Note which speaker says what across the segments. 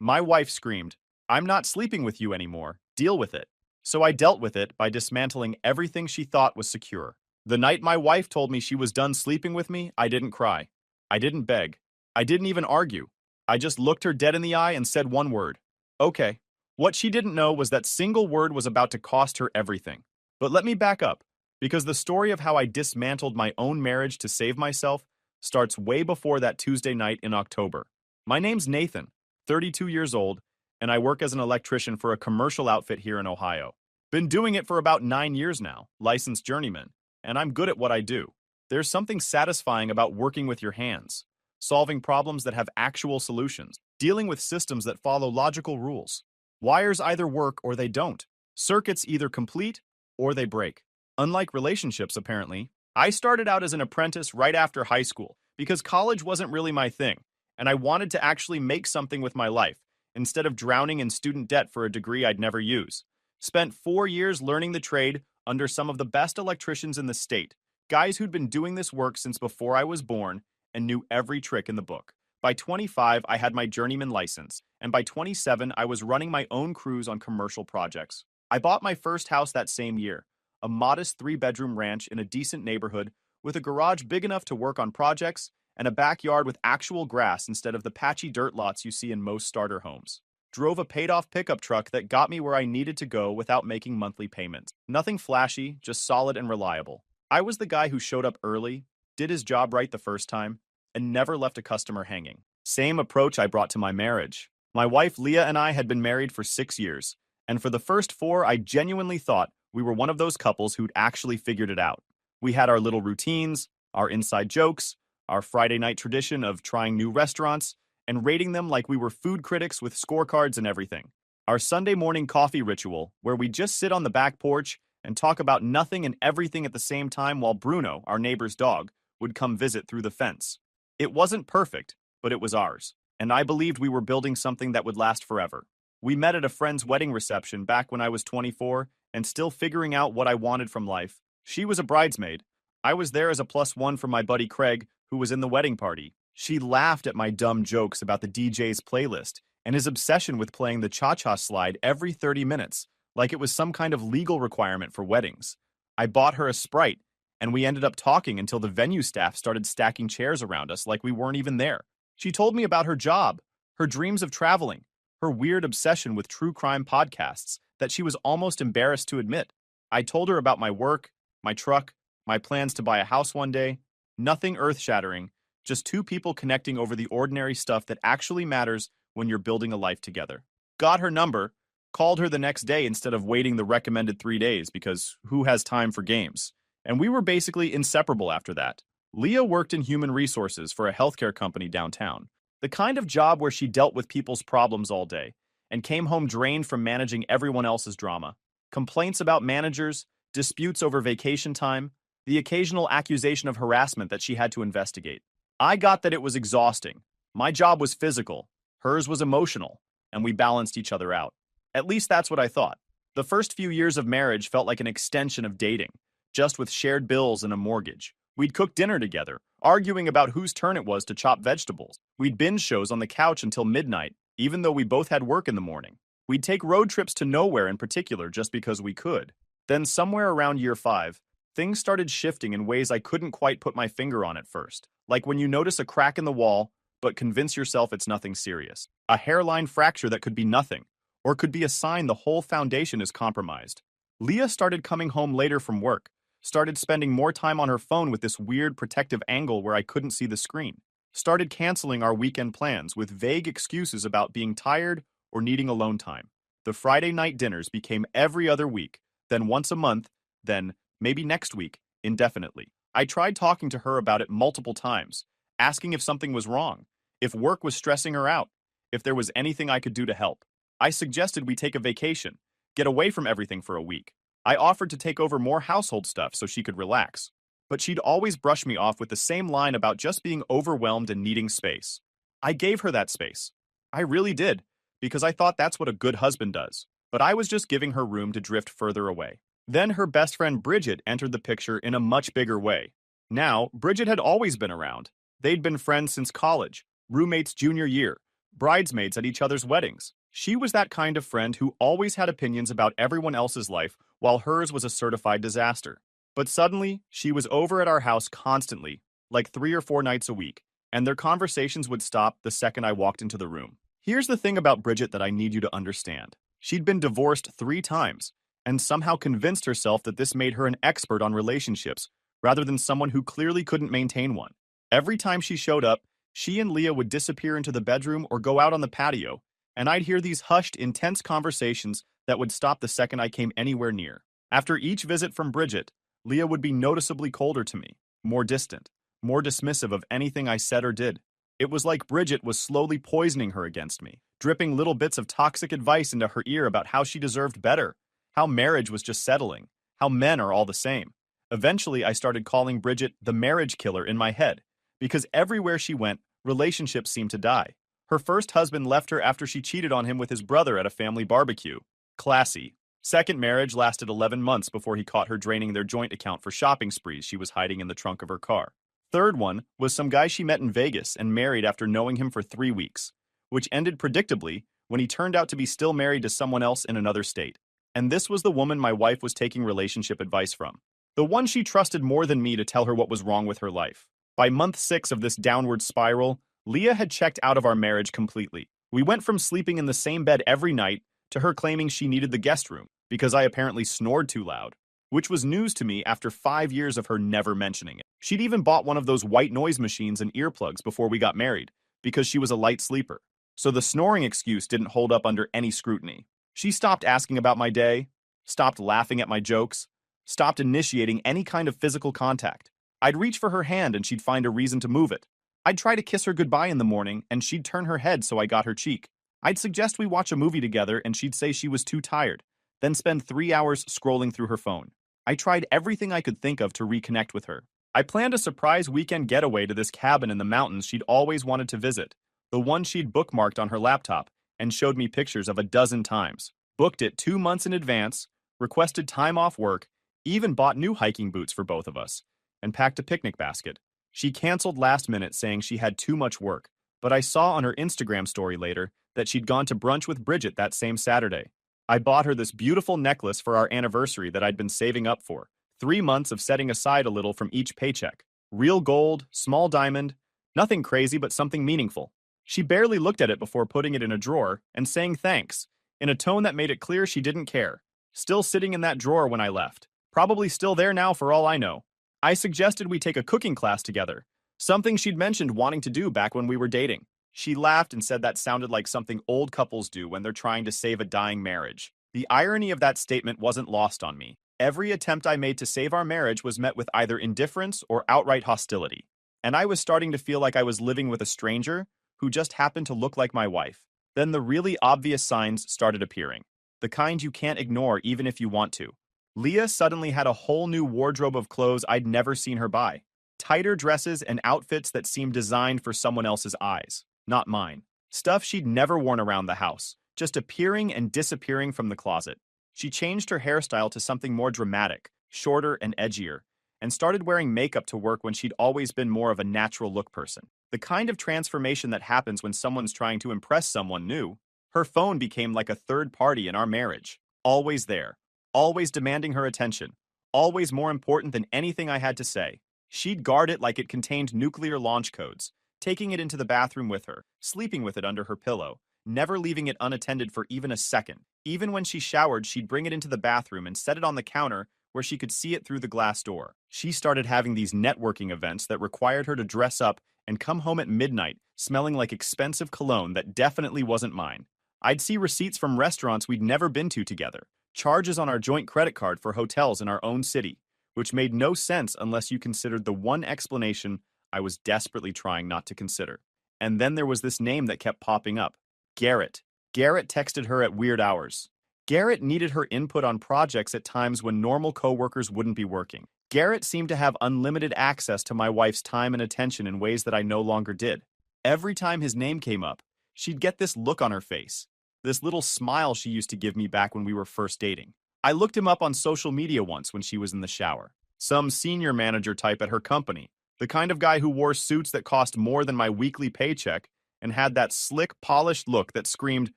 Speaker 1: My wife screamed, "I'm not sleeping with you anymore. Deal with it." So I dealt with it by dismantling everything she thought was secure. The night my wife told me she was done sleeping with me, I didn't cry. I didn't beg. I didn't even argue. I just looked her dead in the eye and said one word. Okay. What she didn't know was that single word was about to cost her everything. But let me back up, because the story of how I dismantled my own marriage to save myself starts way before that Tuesday night in October. My name's Nathan, 32 years old, and I work as an electrician for a commercial outfit here in Ohio. Been doing it for about 9 years now, licensed journeyman, and I'm good at what I do. There's something satisfying about working with your hands, solving problems that have actual solutions, dealing with systems that follow logical rules. Wires either work or they don't. Circuits either complete or they break. Unlike relationships, apparently, I started out as an apprentice right after high school because college wasn't really my thing, and I wanted to actually make something with my life instead of drowning in student debt for a degree I'd never use. Spent 4 years learning the trade under some of the best electricians in the state, guys who'd been doing this work since before I was born and knew every trick in the book. By 25, I had my journeyman license, and by 27, I was running my own crews on commercial projects. I bought my first house that same year, a modest 3-bedroom ranch in a decent neighborhood with a garage big enough to work on projects and a backyard with actual grass instead of the patchy dirt lots you see in most starter homes. Drove a paid-off pickup truck that got me where I needed to go without making monthly payments. Nothing flashy, just solid and reliable. I was the guy who showed up early, did his job right the first time, and never left a customer hanging. Same approach I brought to my marriage. My wife Leah and I had been married for 6 years, and for the first 4, I genuinely thought we were one of those couples who'd actually figured it out. We had our little routines, our inside jokes, our Friday night tradition of trying new restaurants and rating them like we were food critics with scorecards and everything. Our Sunday morning coffee ritual, where we just sit on the back porch and talk about nothing and everything at the same time while Bruno, our neighbor's dog, would come visit through the fence. It wasn't perfect, but it was ours, and I believed we were building something that would last forever. We met at a friend's wedding reception back when I was 24 and still figuring out what I wanted from life. She was a bridesmaid. I was there as a +1 for my buddy Craig, who was in the wedding party. She laughed at my dumb jokes about the DJ's playlist and his obsession with playing the cha-cha slide every 30 minutes, like it was some kind of legal requirement for weddings. I bought her a Sprite, and we ended up talking until the venue staff started stacking chairs around us like we weren't even there. She told me about her job, her dreams of traveling, her weird obsession with true crime podcasts that she was almost embarrassed to admit. I told her about my work, my truck, my plans to buy a house one day. Nothing earth-shattering, just 2 people connecting over the ordinary stuff that actually matters when you're building a life together. Got her number, called her the next day instead of waiting the recommended 3 days because who has time for games? And we were basically inseparable after that. Leah worked in human resources for a healthcare company downtown, the kind of job where she dealt with people's problems all day and came home drained from managing everyone else's drama. Complaints about managers, disputes over vacation time, the occasional accusation of harassment that she had to investigate. I got that it was exhausting. My job was physical, hers was emotional, and we balanced each other out. At least that's what I thought. The first few years of marriage felt like an extension of dating, just with shared bills and a mortgage. We'd cook dinner together, arguing about whose turn it was to chop vegetables. We'd binge shows on the couch until midnight, even though we both had work in the morning. We'd take road trips to nowhere in particular just because we could. Then somewhere around year 5, things started shifting in ways I couldn't quite put my finger on at first. Like when you notice a crack in the wall, but convince yourself it's nothing serious. A hairline fracture that could be nothing, or could be a sign the whole foundation is compromised. Leah started coming home later from work, started spending more time on her phone with this weird protective angle where I couldn't see the screen, started canceling our weekend plans with vague excuses about being tired or needing alone time. The Friday night dinners became every other week, then once a month, then maybe next week, indefinitely. I tried talking to her about it multiple times, asking if something was wrong, if work was stressing her out, if there was anything I could do to help. I suggested we take a vacation, get away from everything for a week. I offered to take over more household stuff so she could relax. But she'd always brush me off with the same line about just being overwhelmed and needing space. I gave her that space. I really did, because I thought that's what a good husband does. But I was just giving her room to drift further away. Then her best friend Bridget entered the picture in a much bigger way. Now, Bridget had always been around. They'd been friends since college, roommates junior year, bridesmaids at each other's weddings. She was that kind of friend who always had opinions about everyone else's life while hers was a certified disaster. But suddenly, she was over at our house constantly, like 3 or 4 nights a week, and their conversations would stop the second I walked into the room. Here's the thing about Bridget that I need you to understand. She'd been divorced 3 times, and somehow convinced herself that this made her an expert on relationships, rather than someone who clearly couldn't maintain one. Every time she showed up, she and Leah would disappear into the bedroom or go out on the patio, and I'd hear these hushed, intense conversations that would stop the second I came anywhere near. After each visit from Bridget, Leah would be noticeably colder to me, more distant, more dismissive of anything I said or did. It was like Bridget was slowly poisoning her against me, dripping little bits of toxic advice into her ear about how she deserved better, how marriage was just settling, how men are all the same. Eventually, I started calling Bridget the marriage killer in my head, because everywhere she went, relationships seemed to die. Her first husband left her after she cheated on him with his brother at a family barbecue. Classy. Second marriage lasted 11 months before he caught her draining their joint account for shopping sprees she was hiding in the trunk of her car. Third one was some guy she met in Vegas and married after knowing him for 3 weeks, which ended predictably when he turned out to be still married to someone else in another state. And this was the woman my wife was taking relationship advice from. The one she trusted more than me to tell her what was wrong with her life. By month 6 of this downward spiral, Leah had checked out of our marriage completely. We went from sleeping in the same bed every night to her claiming she needed the guest room because I apparently snored too loud, which was news to me after 5 years of her never mentioning it. She'd even bought one of those white noise machines and earplugs before we got married because she was a light sleeper. So the snoring excuse didn't hold up under any scrutiny. She stopped asking about my day, stopped laughing at my jokes, stopped initiating any kind of physical contact. I'd reach for her hand and she'd find a reason to move it. I'd try to kiss her goodbye in the morning and she'd turn her head so I got her cheek. I'd suggest we watch a movie together and she'd say she was too tired, then spend 3 hours scrolling through her phone. I tried everything I could think of to reconnect with her. I planned a surprise weekend getaway to this cabin in the mountains she'd always wanted to visit, the one she'd bookmarked on her laptop and showed me pictures of a dozen times. Booked it 2 months in advance, requested time off work, even bought new hiking boots for both of us, and packed a picnic basket. She canceled last minute saying she had too much work, but I saw on her Instagram story later that she'd gone to brunch with Bridget that same Saturday. I bought her this beautiful necklace for our anniversary that I'd been saving up for. 3 months of setting aside a little from each paycheck. Real gold, small diamond, nothing crazy but something meaningful. She barely looked at it before putting it in a drawer and saying thanks, in a tone that made it clear she didn't care. Still sitting in that drawer when I left. Probably still there now for all I know. I suggested we take a cooking class together, something she'd mentioned wanting to do back when we were dating. She laughed and said that sounded like something old couples do when they're trying to save a dying marriage. The irony of that statement wasn't lost on me. Every attempt I made to save our marriage was met with either indifference or outright hostility. And I was starting to feel like I was living with a stranger who just happened to look like my wife. Then the really obvious signs started appearing. The kind you can't ignore even if you want to. Leah suddenly had a whole new wardrobe of clothes I'd never seen her buy. Tighter dresses and outfits that seemed designed for someone else's eyes, not mine. Stuff she'd never worn around the house, just appearing and disappearing from the closet. She changed her hairstyle to something more dramatic, shorter and edgier, and started wearing makeup to work when she'd always been more of a natural look person. The kind of transformation that happens when someone's trying to impress someone new. Her phone became like a third party in our marriage, always there. Always demanding her attention, always more important than anything I had to say. She'd guard it like it contained nuclear launch codes, taking it into the bathroom with her, sleeping with it under her pillow, never leaving it unattended for even a second. Even when she showered, she'd bring it into the bathroom and set it on the counter where she could see it through the glass door. She started having these networking events that required her to dress up and come home at midnight, smelling like expensive cologne that definitely wasn't mine. I'd see receipts from restaurants we'd never been to together. Charges on our joint credit card for hotels in our own city, which made no sense unless you considered the one explanation I was desperately trying not to consider. And then there was this name that kept popping up. Garrett. Garrett texted her at weird hours. Garrett needed her input on projects at times when normal coworkers wouldn't be working. Garrett seemed to have unlimited access to my wife's time and attention in ways that I no longer did. Every time his name came up, she'd get this look on her face. This little smile she used to give me back when we were first dating. I looked him up on social media once when she was in the shower. Some senior manager type at her company, the kind of guy who wore suits that cost more than my weekly paycheck and had that slick, polished look that screamed,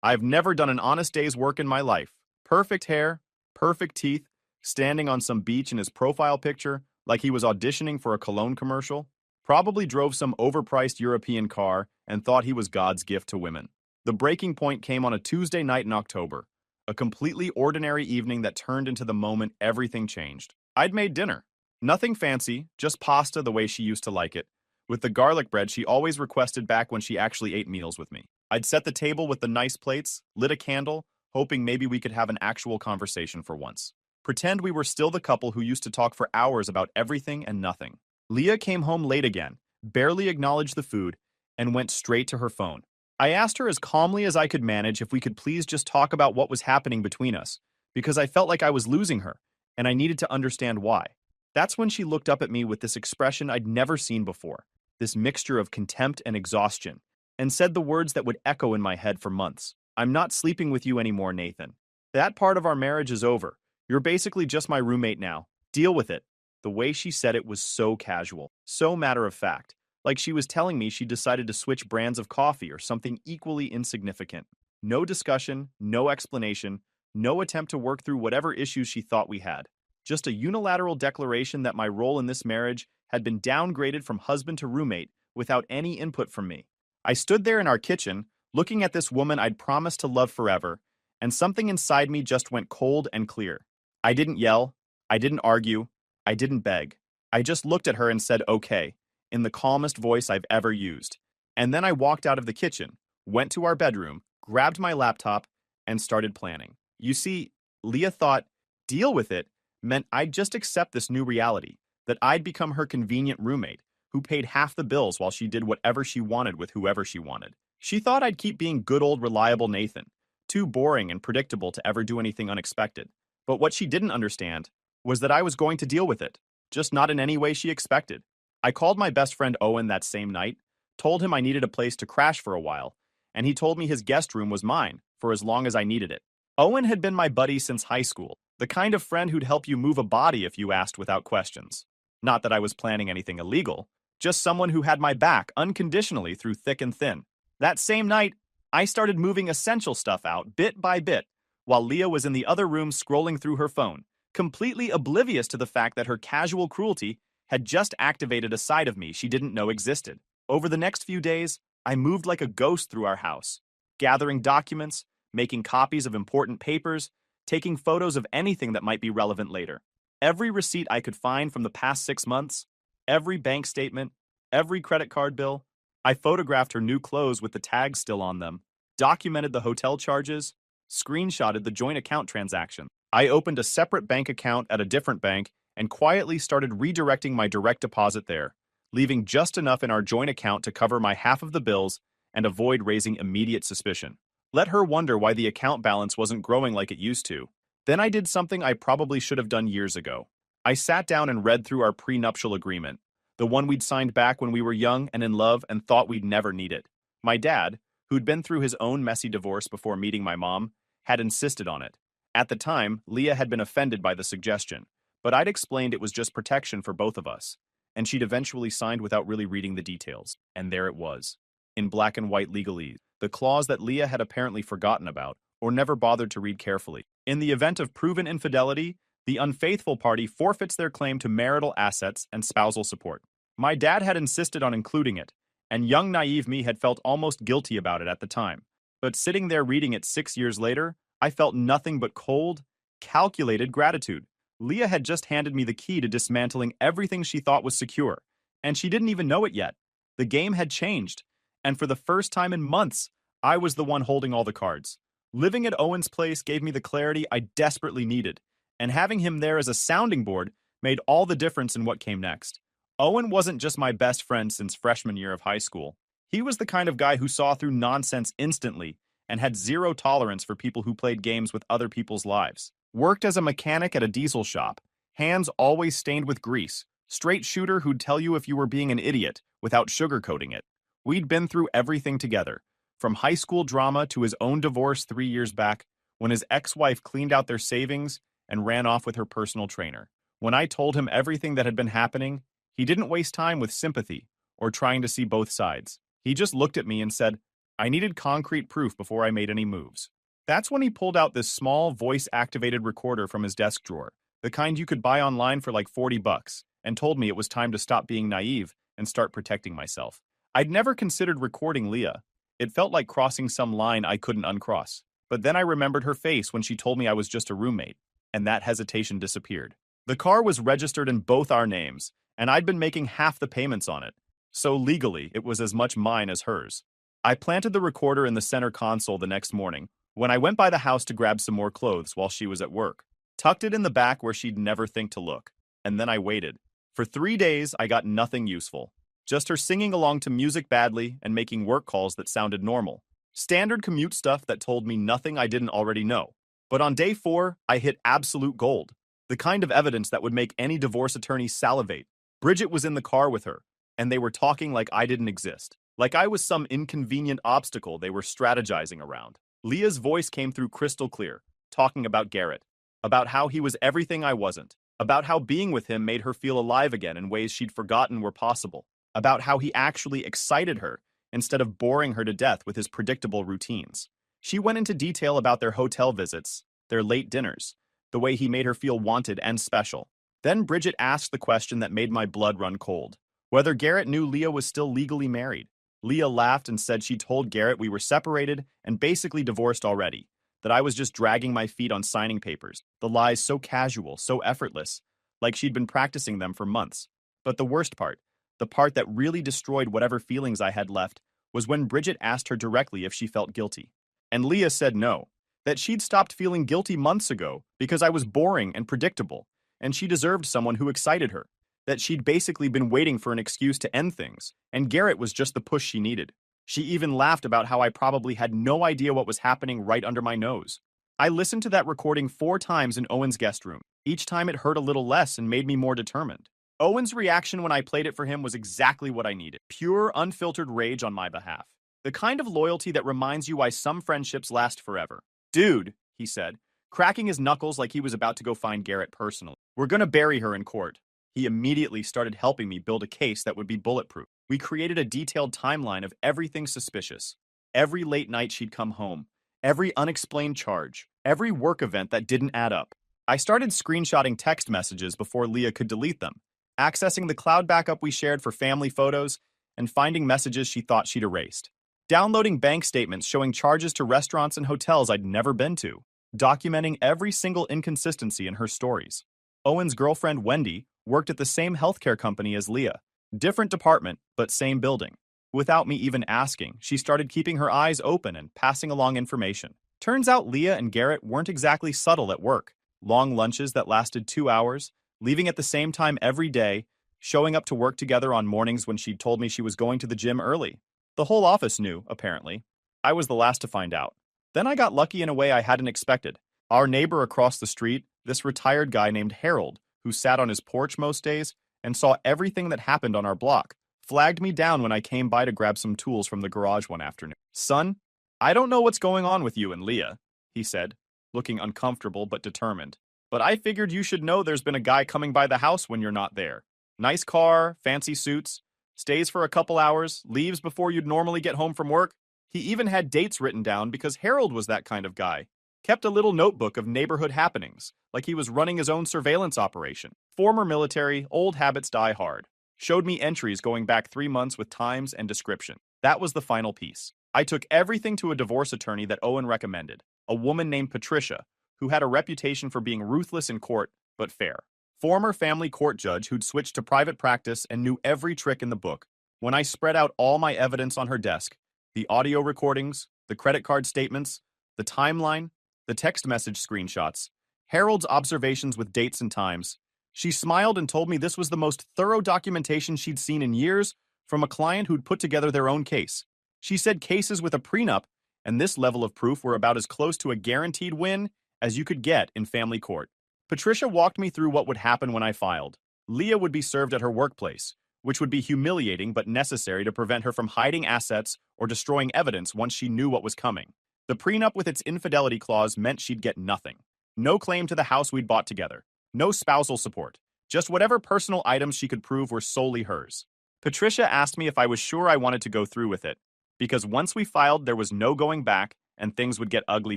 Speaker 1: "I've never done an honest day's work in my life." Perfect hair, perfect teeth, standing on some beach in his profile picture like he was auditioning for a cologne commercial. Probably drove some overpriced European car and thought he was God's gift to women. The breaking point came on a Tuesday night in October, a completely ordinary evening that turned into the moment everything changed. I'd made dinner. Nothing fancy, just pasta the way she used to like it, with the garlic bread she always requested back when she actually ate meals with me. I'd set the table with the nice plates, lit a candle, hoping maybe we could have an actual conversation for once. Pretend we were still the couple who used to talk for hours about everything and nothing. Leah came home late again, barely acknowledged the food, and went straight to her phone. I asked her as calmly as I could manage if we could please just talk about what was happening between us, because I felt like I was losing her, and I needed to understand why. That's when she looked up at me with this expression I'd never seen before, this mixture of contempt and exhaustion, and said the words that would echo in my head for months. "I'm not sleeping with you anymore, Nathan. That part of our marriage is over. You're basically just my roommate now. Deal with it." The way she said it was so casual, so matter of fact, like she was telling me she decided to switch brands of coffee or something equally insignificant. No discussion, no explanation, no attempt to work through whatever issues she thought we had. Just a unilateral declaration that my role in this marriage had been downgraded from husband to roommate without any input from me. I stood there in our kitchen, looking at this woman I'd promised to love forever, and something inside me just went cold and clear. I didn't yell, I didn't argue, I didn't beg. I just looked at her and said, "Okay," in the calmest voice I've ever used. And then I walked out of the kitchen, went to our bedroom, grabbed my laptop, and started planning. You see, Leah thought, deal with it, meant I'd just accept this new reality, that I'd become her convenient roommate, who paid half the bills while she did whatever she wanted with whoever she wanted. She thought I'd keep being good old reliable Nathan, too boring and predictable to ever do anything unexpected. But what she didn't understand was that I was going to deal with it, just not in any way she expected. I called my best friend Owen that same night, told him I needed a place to crash for a while, and he told me his guest room was mine for as long as I needed it. Owen had been my buddy since high school, the kind of friend who'd help you move a body if you asked without questions. Not that I was planning anything illegal, just someone who had my back unconditionally through thick and thin. That same night, I started moving essential stuff out bit by bit, while Leah was in the other room scrolling through her phone, completely oblivious to the fact that her casual cruelty had just activated a side of me she didn't know existed. Over the next few days, I moved like a ghost through our house, gathering documents, making copies of important papers, taking photos of anything that might be relevant later. Every receipt I could find from the past 6 months, every bank statement, every credit card bill. I photographed her new clothes with the tags still on them, documented the hotel charges, screenshotted the joint account transaction. I opened a separate bank account at a different bank and quietly started redirecting my direct deposit there, leaving just enough in our joint account to cover my half of the bills and avoid raising immediate suspicion. Let her wonder why the account balance wasn't growing like it used to. Then I did something I probably should have done years ago. I sat down and read through our prenuptial agreement, the one we'd signed back when we were young and in love and thought we'd never need it. My dad, who'd been through his own messy divorce before meeting my mom, had insisted on it. At the time, Leah had been offended by the suggestion, but I'd explained it was just protection for both of us, and she'd eventually signed without really reading the details. And there it was, in black and white legalese, the clause that Leah had apparently forgotten about or never bothered to read carefully. In the event of proven infidelity, the unfaithful party forfeits their claim to marital assets and spousal support. My dad had insisted on including it, and young naive me had felt almost guilty about it at the time. But sitting there reading it 6 years later, I felt nothing but cold, calculated gratitude. Leah had just handed me the key to dismantling everything she thought was secure, and she didn't even know it yet. The game had changed, and for the first time in months, I was the one holding all the cards. Living at Owen's place gave me the clarity I desperately needed, and having him there as a sounding board made all the difference in what came next. Owen wasn't just my best friend since freshman year of high school. He was the kind of guy who saw through nonsense instantly and had zero tolerance for people who played games with other people's lives. Worked as a mechanic at a diesel shop, hands always stained with grease, straight shooter who'd tell you if you were being an idiot without sugarcoating it. We'd been through everything together, from high school drama to his own divorce 3 years back, when his ex-wife cleaned out their savings and ran off with her personal trainer. When I told him everything that had been happening, he didn't waste time with sympathy or trying to see both sides. He just looked at me and said, I needed concrete proof before I made any moves. That's when he pulled out this small voice-activated recorder from his desk drawer, the kind you could buy online for like 40 bucks, and told me it was time to stop being naive and start protecting myself. I'd never considered recording Leah. It felt like crossing some line I couldn't uncross. But then I remembered her face when she told me I was just a roommate, and that hesitation disappeared. The car was registered in both our names, and I'd been making half the payments on it, so legally it was as much mine as hers. I planted the recorder in the center console the next morning when I went by the house to grab some more clothes while she was at work, tucked it in the back where she'd never think to look, and then I waited. For 3 days, I got nothing useful. Just her singing along to music badly and making work calls that sounded normal. Standard commute stuff that told me nothing I didn't already know. But on day 4, I hit absolute gold. The kind of evidence that would make any divorce attorney salivate. Bridget was in the car with her, and they were talking like I didn't exist. Like I was some inconvenient obstacle they were strategizing around. Leah's voice came through crystal clear, talking about Garrett, about how he was everything I wasn't, about how being with him made her feel alive again in ways she'd forgotten were possible, about how he actually excited her instead of boring her to death with his predictable routines. She went into detail about their hotel visits, their late dinners, the way he made her feel wanted and special. Then Bridget asked the question that made my blood run cold, whether Garrett knew Leah was still legally married. Leah laughed and said she told Garrett we were separated and basically divorced already, that I was just dragging my feet on signing papers, the lies so casual, so effortless, like she'd been practicing them for months. But the worst part, the part that really destroyed whatever feelings I had left, was when Bridget asked her directly if she felt guilty. And Leah said no, that she'd stopped feeling guilty months ago because I was boring and predictable, and she deserved someone who excited her, that she'd basically been waiting for an excuse to end things, and Garrett was just the push she needed. She even laughed about how I probably had no idea what was happening right under my nose. I listened to that recording 4 times in Owen's guest room. Each time it hurt a little less and made me more determined. Owen's reaction when I played it for him was exactly what I needed. Pure, unfiltered rage on my behalf. The kind of loyalty that reminds you why some friendships last forever. Dude, he said, cracking his knuckles like he was about to go find Garrett personally. We're gonna bury her in court. He immediately started helping me build a case that would be bulletproof. We created a detailed timeline of everything suspicious. Every late night she'd come home. Every unexplained charge. Every work event that didn't add up. I started screenshotting text messages before Leah could delete them, accessing the cloud backup we shared for family photos, and finding messages she thought she'd erased. Downloading bank statements showing charges to restaurants and hotels I'd never been to. Documenting every single inconsistency in her stories. Owen's girlfriend, Wendy, worked at the same healthcare company as Leah. Different department, but same building. Without me even asking, she started keeping her eyes open and passing along information. Turns out Leah and Garrett weren't exactly subtle at work. Long lunches that lasted 2 hours, leaving at the same time every day, showing up to work together on mornings when she'd told me she was going to the gym early. The whole office knew, apparently. I was the last to find out. Then I got lucky in a way I hadn't expected. Our neighbor across the street, this retired guy named Harold, who sat on his porch most days and saw everything that happened on our block, flagged me down when I came by to grab some tools from the garage one afternoon. Son, I don't know what's going on with you and Leah, he said, looking uncomfortable but determined. But I figured you should know there's been a guy coming by the house when you're not there. Nice car, fancy suits, stays for a couple hours, leaves before you'd normally get home from work. He even had dates written down because Harold was that kind of guy. Kept a little notebook of neighborhood happenings, like he was running his own surveillance operation. Former military, old habits die hard. Showed me entries going back 3 months with times and description. That was the final piece. I took everything to a divorce attorney that Owen recommended, a woman named Patricia, who had a reputation for being ruthless in court, but fair. Former family court judge who'd switched to private practice and knew every trick in the book. When I spread out all my evidence on her desk, the audio recordings, the credit card statements, the timeline, the text message screenshots, Harold's observations with dates and times, she smiled and told me this was the most thorough documentation she'd seen in years from a client who'd put together their own case. She said cases with a prenup and this level of proof were about as close to a guaranteed win as you could get in family court. Patricia walked me through what would happen when I filed. Leah would be served at her workplace, which would be humiliating but necessary to prevent her from hiding assets or destroying evidence once she knew what was coming. The prenup with its infidelity clause meant she'd get nothing. No claim to the house we'd bought together. No spousal support. Just whatever personal items she could prove were solely hers. Patricia asked me if I was sure I wanted to go through with it, because once we filed, there was no going back and things would get ugly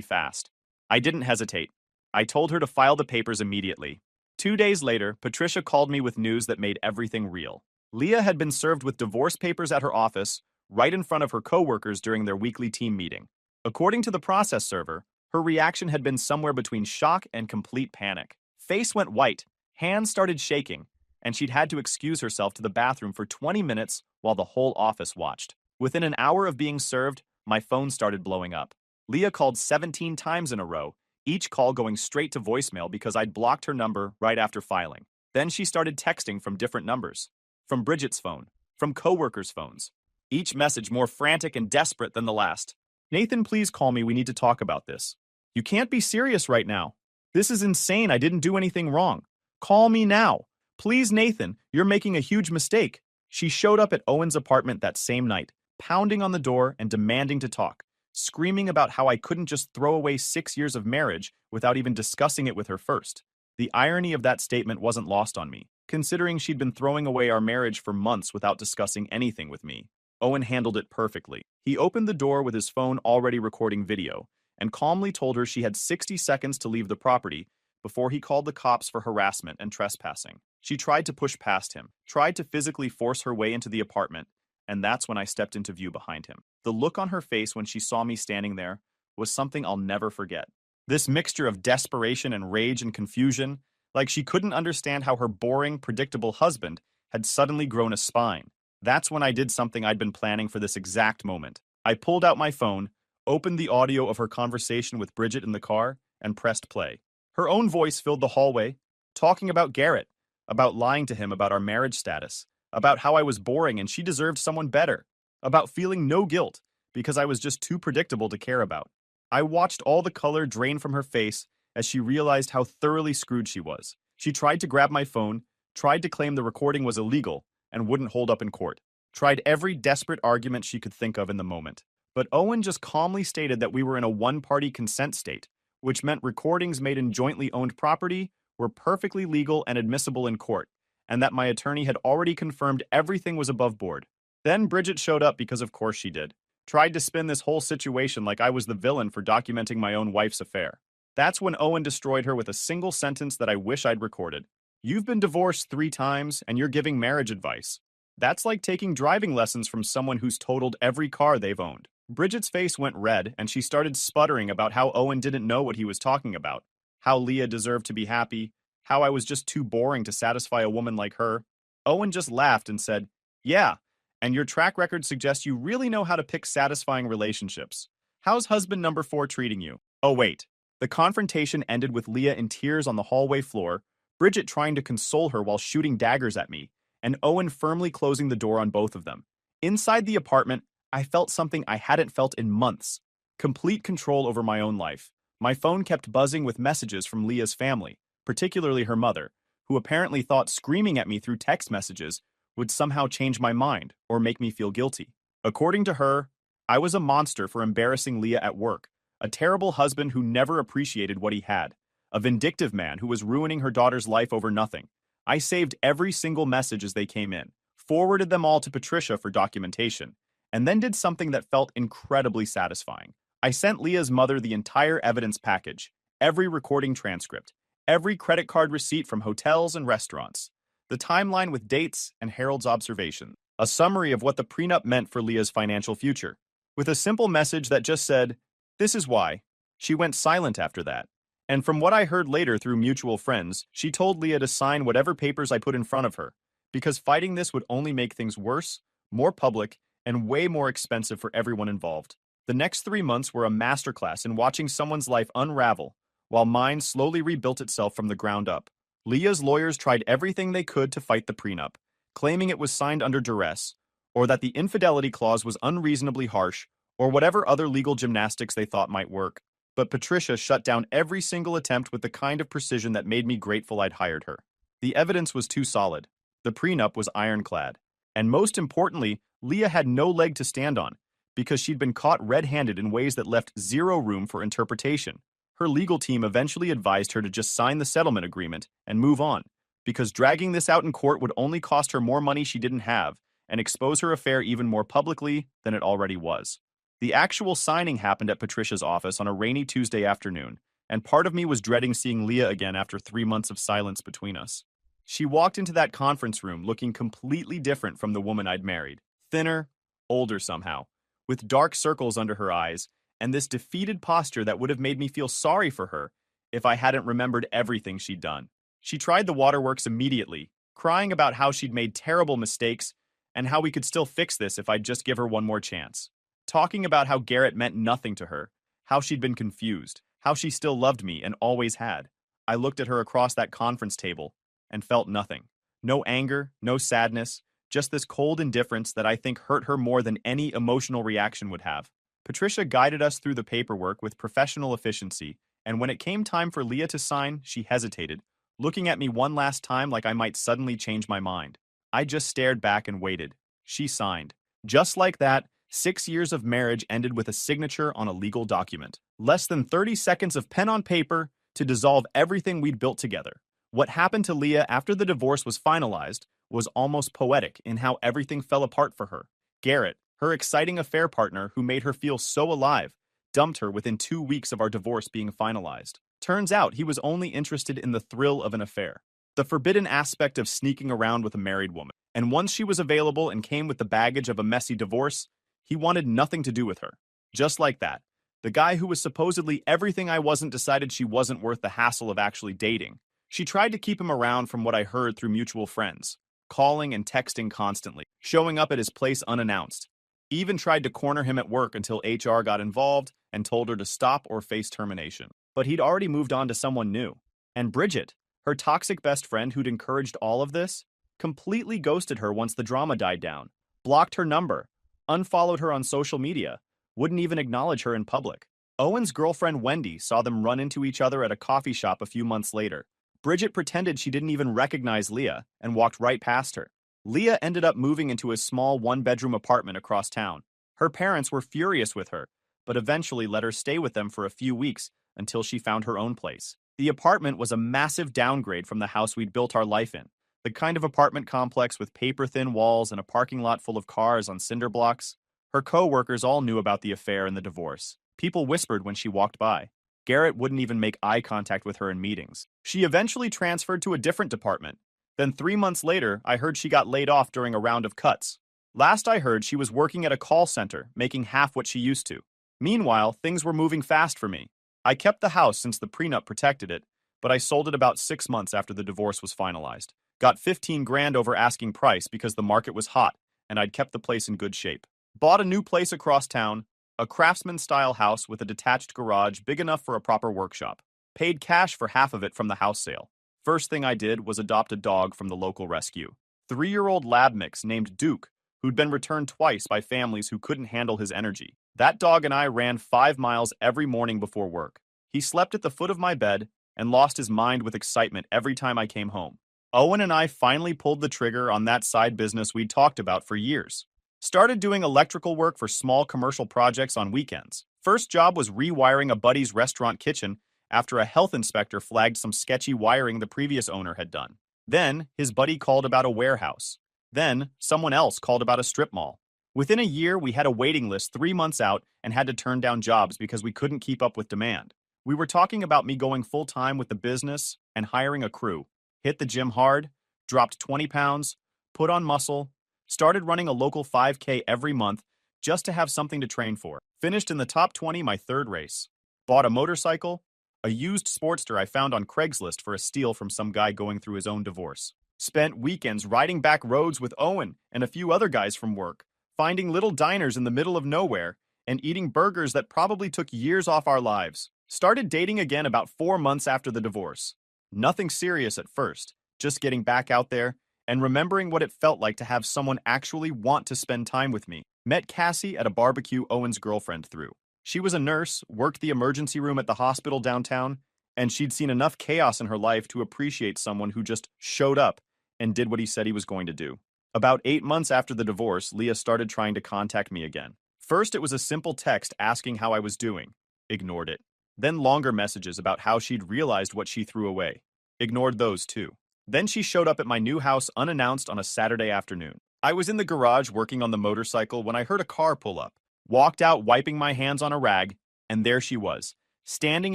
Speaker 1: fast. I didn't hesitate. I told her to file the papers immediately. 2 days later, Patricia called me with news that made everything real. Leah had been served with divorce papers at her office, right in front of her coworkers during their weekly team meeting. According to the process server, her reaction had been somewhere between shock and complete panic. Face went white, hands started shaking, and she'd had to excuse herself to the bathroom for 20 minutes while the whole office watched. Within an hour of being served, my phone started blowing up. Leah called 17 times in a row, each call going straight to voicemail because I'd blocked her number right after filing. Then she started texting from different numbers. From Bridget's phone, from coworkers' phones. Each message more frantic and desperate than the last. Nathan, please call me, we need to talk about this. You can't be serious right now. This is insane, I didn't do anything wrong. Call me now. Please, Nathan, you're making a huge mistake. She showed up at Owen's apartment that same night, pounding on the door and demanding to talk, screaming about how I couldn't just throw away 6 years of marriage without even discussing it with her first. The irony of that statement wasn't lost on me, considering she'd been throwing away our marriage for months without discussing anything with me. Owen handled it perfectly. He opened the door with his phone already recording video, and calmly told her she had 60 seconds to leave the property before he called the cops for harassment and trespassing. She tried to push past him, tried to physically force her way into the apartment, and that's when I stepped into view behind him. The look on her face when she saw me standing there was something I'll never forget. This mixture of desperation and rage and confusion, like she couldn't understand how her boring, predictable husband had suddenly grown a spine. That's when I did something I'd been planning for this exact moment. I pulled out my phone, opened the audio of her conversation with Bridget in the car, and pressed play. Her own voice filled the hallway, talking about Garrett, about lying to him about our marriage status, about how I was boring and she deserved someone better, about feeling no guilt because I was just too predictable to care about. I watched all the color drain from her face as she realized how thoroughly screwed she was. She tried to grab my phone, tried to claim the recording was illegal and wouldn't hold up in court, tried every desperate argument she could think of in the moment. But Owen just calmly stated that we were in a one-party consent state, which meant recordings made in jointly owned property were perfectly legal and admissible in court, and that my attorney had already confirmed everything was above board. Then Bridget showed up because of course she did. Tried to spin this whole situation like I was the villain for documenting my own wife's affair. That's when Owen destroyed her with a single sentence that I wish I'd recorded. You've been divorced 3 times and you're giving marriage advice. That's like taking driving lessons from someone who's totaled every car they've owned. Bridget's face went red and she started sputtering about how Owen didn't know what he was talking about, how Leah deserved to be happy, how I was just too boring to satisfy a woman like her. Owen just laughed and said, "Yeah, and your track record suggests you really know how to pick satisfying relationships. How's husband number 4 treating you?" Oh wait. The confrontation ended with Leah in tears on the hallway floor, Bridget trying to console her while shooting daggers at me, and Owen firmly closing the door on both of them. Inside the apartment, I felt something I hadn't felt in months. Complete control over my own life. My phone kept buzzing with messages from Leah's family, particularly her mother, who apparently thought screaming at me through text messages would somehow change my mind or make me feel guilty. According to her, I was a monster for embarrassing Leah at work, a terrible husband who never appreciated what he had, a vindictive man who was ruining her daughter's life over nothing. I saved every single message as they came in, forwarded them all to Patricia for documentation, and then did something that felt incredibly satisfying. I sent Leah's mother the entire evidence package, every recording transcript, every credit card receipt from hotels and restaurants, the timeline with dates and Harold's observation, a summary of what the prenup meant for Leah's financial future, with a simple message that just said, "This is why." She went silent after that. And from what I heard later through mutual friends, she told Leah to sign whatever papers I put in front of her, because fighting this would only make things worse, more public, and way more expensive for everyone involved. The next 3 months were a masterclass in watching someone's life unravel, while mine slowly rebuilt itself from the ground up. Leah's lawyers tried everything they could to fight the prenup, claiming it was signed under duress, or that the infidelity clause was unreasonably harsh, or whatever other legal gymnastics they thought might work. But Patricia shut down every single attempt with the kind of precision that made me grateful I'd hired her. The evidence was too solid. The prenup was ironclad. And most importantly, Leah had no leg to stand on, because she'd been caught red-handed in ways that left zero room for interpretation. Her legal team eventually advised her to just sign the settlement agreement and move on, because dragging this out in court would only cost her more money she didn't have and expose her affair even more publicly than it already was. The actual signing happened at Patricia's office on a rainy Tuesday afternoon, and part of me was dreading seeing Leah again after 3 months of silence between us. She walked into that conference room looking completely different from the woman I'd married. Thinner, older somehow, with dark circles under her eyes, and this defeated posture that would have made me feel sorry for her if I hadn't remembered everything she'd done. She tried the waterworks immediately, crying about how she'd made terrible mistakes and how we could still fix this if I'd just give her one more chance. Talking about how Garrett meant nothing to her, how she'd been confused, how she still loved me and always had. I looked at her across that conference table and felt nothing. No anger, no sadness, just this cold indifference that I think hurt her more than any emotional reaction would have. Patricia guided us through the paperwork with professional efficiency, and when it came time for Leah to sign, she hesitated, looking at me one last time like I might suddenly change my mind. I just stared back and waited. She signed. Just like that, 6 years of marriage ended with a signature on a legal document. Less than 30 seconds of pen on paper to dissolve everything we'd built together. What happened to Leah after the divorce was finalized was almost poetic in how everything fell apart for her. Garrett, her exciting affair partner who made her feel so alive, dumped her within 2 weeks of our divorce being finalized. Turns out he was only interested in the thrill of an affair, the forbidden aspect of sneaking around with a married woman. And once she was available and came with the baggage of a messy divorce, he wanted nothing to do with her. Just like that, the guy who was supposedly everything I wasn't decided she wasn't worth the hassle of actually dating. She tried to keep him around from what I heard through mutual friends, calling and texting constantly, showing up at his place unannounced. Even tried to corner him at work until HR got involved and told her to stop or face termination. But he'd already moved on to someone new. And Bridget, her toxic best friend who'd encouraged all of this, completely ghosted her once the drama died down, blocked her number, unfollowed her on social media, wouldn't even acknowledge her in public. Owen's girlfriend Wendy saw them run into each other at a coffee shop a few months later. Bridget pretended she didn't even recognize Leah and walked right past her. Leah ended up moving into a small one-bedroom apartment across town. Her parents were furious with her, but eventually let her stay with them for a few weeks until she found her own place. The apartment was a massive downgrade from the house we'd built our life in, the kind of apartment complex with paper-thin walls and a parking lot full of cars on cinder blocks. Her co-workers all knew about the affair and the divorce. People whispered when she walked by. Garrett wouldn't even make eye contact with her in meetings. She eventually transferred to a different department. Then 3 months later, I heard she got laid off during a round of cuts. Last I heard, she was working at a call center, making half what she used to. Meanwhile, things were moving fast for me. I kept the house since the prenup protected it, but I sold it about 6 months after the divorce was finalized. Got 15 grand over asking price because the market was hot, and I'd kept the place in good shape. Bought a new place across town, a craftsman-style house with a detached garage big enough for a proper workshop. Paid cash for half of it from the house sale. First thing I did was adopt a dog from the local rescue. 3-year-old lab mix named Duke, who'd been returned twice by families who couldn't handle his energy. That dog and I ran 5 miles every morning before work. He slept at the foot of my bed and lost his mind with excitement every time I came home. Owen and I finally pulled the trigger on that side business we'd talked about for years. Started doing electrical work for small commercial projects on weekends. First job was rewiring a buddy's restaurant kitchen after a health inspector flagged some sketchy wiring the previous owner had done. Then, his buddy called about a warehouse. Then, someone else called about a strip mall. Within a year, we had a waiting list 3 months out and had to turn down jobs because we couldn't keep up with demand. We were talking about me going full-time with the business and hiring a crew. Hit the gym hard, dropped 20 pounds, put on muscle, started running a local 5K every month just to have something to train for. Finished in the top 20 my third race. Bought a motorcycle, a used Sportster I found on Craigslist for a steal from some guy going through his own divorce. Spent weekends riding back roads with Owen and a few other guys from work, finding little diners in the middle of nowhere and eating burgers that probably took years off our lives. Started dating again about 4 months after the divorce. Nothing serious at first, just getting back out there and remembering what it felt like to have someone actually want to spend time with me. Met Cassie at a barbecue Owen's girlfriend threw. She was a nurse, worked the emergency room at the hospital downtown, and she'd seen enough chaos in her life to appreciate someone who just showed up and did what he said he was going to do. About 8 months after the divorce, Leah started trying to contact me again. First, it was a simple text asking how I was doing. Ignored it. Then longer messages about how she'd realized what she threw away. Ignored those too. Then she showed up at my new house unannounced on a Saturday afternoon. I was in the garage working on the motorcycle when I heard a car pull up, walked out wiping my hands on a rag, and there she was, standing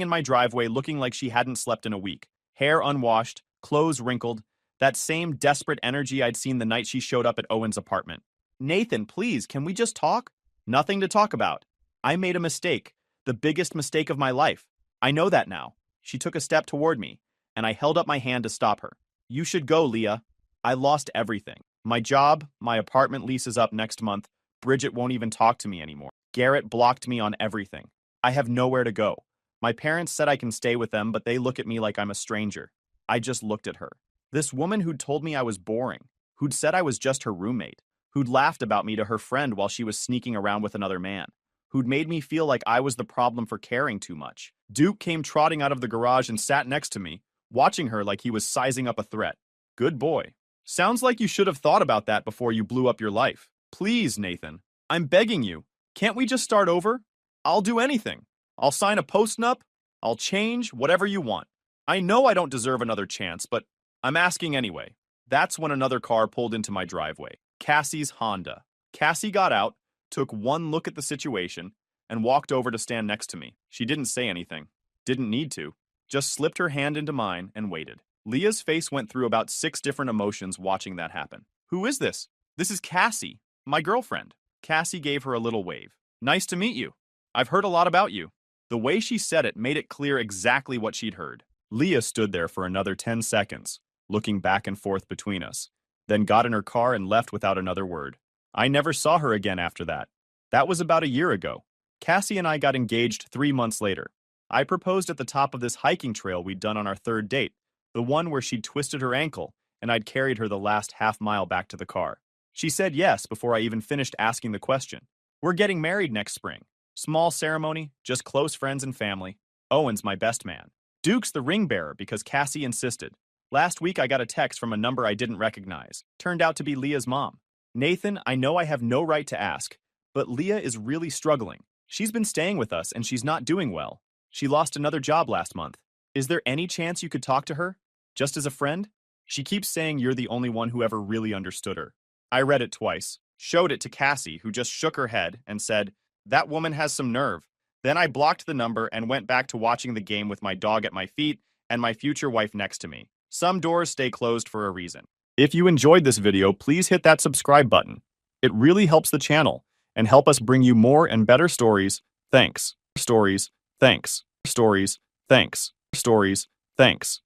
Speaker 1: in my driveway looking like she hadn't slept in a week, hair unwashed, clothes wrinkled, that same desperate energy I'd seen the night she showed up at Owen's apartment. Nathan, please, can we just talk? Nothing to talk about. I made a mistake, the biggest mistake of my life. I know that now. She took a step toward me, and I held up my hand to stop her. You should go, Leah. I lost everything. My job, my apartment lease is up next month. Bridget won't even talk to me anymore. Garrett blocked me on everything. I have nowhere to go. My parents said I can stay with them, but they look at me like I'm a stranger. I just looked at her. This woman who'd told me I was boring, who'd said I was just her roommate, who'd laughed about me to her friend while she was sneaking around with another man, who'd made me feel like I was the problem for caring too much. Duke came trotting out of the garage and sat next to me, watching her like he was sizing up a threat. Good boy. Sounds like you should have thought about that before you blew up your life. Please, Nathan. I'm begging you. Can't we just start over? I'll do anything. I'll sign a post-nup. I'll change, whatever you want. I know I don't deserve another chance, but I'm asking anyway. That's when another car pulled into my driveway. Cassie's Honda. Cassie got out, took one look at the situation, and walked over to stand next to me. She didn't say anything. Didn't need to. Just slipped her hand into mine and waited. Leah's face went through about 6 different emotions watching that happen. Who is this? This is Cassie, my girlfriend. Cassie gave her a little wave. Nice to meet you. I've heard a lot about you. The way she said it made it clear exactly what she'd heard. Leah stood there for another 10 seconds, looking back and forth between us, then got in her car and left without another word. I never saw her again after that. That was about a year ago. Cassie and I got engaged 3 months later. I proposed at the top of this hiking trail we'd done on our 3rd date, the one where she'd twisted her ankle and I'd carried her the last half-mile back to the car. She said yes before I even finished asking the question. We're getting married next spring. Small ceremony, just close friends and family. Owen's my best man. Duke's the ring bearer because Cassie insisted. Last week I got a text from a number I didn't recognize. Turned out to be Leah's mom. Nathan, I know I have no right to ask, but Leah is really struggling. She's been staying with us and she's not doing well. She lost another job last month. Is there any chance you could talk to her? Just as a friend? She keeps saying you're the only one who ever really understood her. I read it twice, showed it to Cassie, who just shook her head and said, that woman has some nerve. Then I blocked the number and went back to watching the game with my dog at my feet and my future wife next to me. Some doors stay closed for a reason. If you enjoyed this video, please hit that subscribe button. It really helps the channel and help us bring you more and better stories. Thanks. Stories. Thanks. Stories. Thanks. Stories. Thanks.